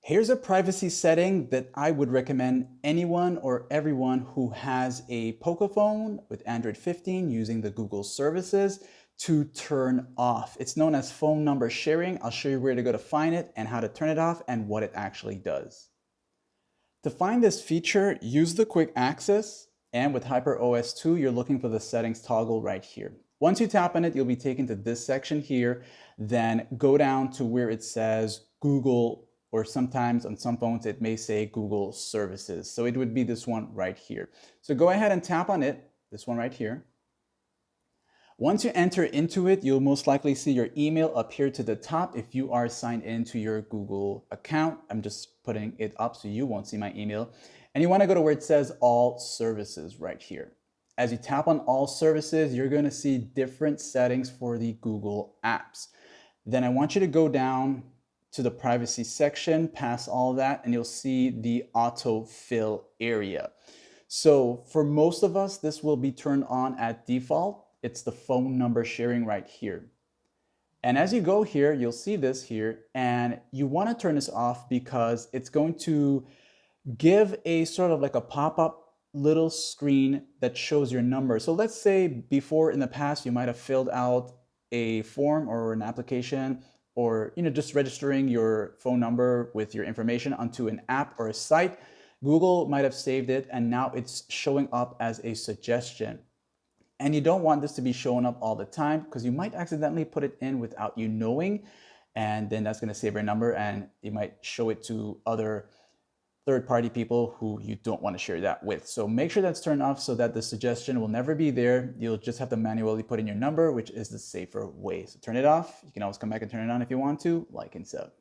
Here's a privacy setting that I would recommend anyone or everyone who has a Poco Phone with Android 15 using the Google services to turn off. It's known as phone number sharing. I'll show you where to go to find it and how to turn it off and what it actually does. To find this feature, use the quick access, and with HyperOS 2, you're looking for the settings toggle right here. Once you tap on it, you'll be taken to this section here, then go down to where it says Google, or sometimes on some phones it may say Google Services. So it would be this one right here. So go ahead and tap on it, this one right here. Once you enter into it, you'll most likely see your email up here to the top if you are signed into your Google account. I'm just putting it up so you won't see my email. And you want to go to where it says All Services right here. As you tap on All Services, you're going to see different settings for the Google apps. Then I want you to go down to the privacy section, past all of that, and you'll see the autofill area. So for most of us, this will be turned on at default. It's the phone number sharing right here. And as you go here, you'll see this here, and you want to turn this off because it's going to give a sort of like a pop-up little screen that shows your number. So let's say before in the past, you might have filled out a form or an application or just registering your phone number with your information onto an app or a site. Google might have saved it and now it's showing up as a suggestion. And you don't want this to be showing up all the time because you might accidentally put it in without you knowing, and then that's going to save your number and you might show it to other third-party people who you don't want to share that with. So make sure that's turned off so that the suggestion will never be there. You'll just have to manually put in your number, which is the safer way. So turn it off. You can always come back and turn it on if you want to, like and sub.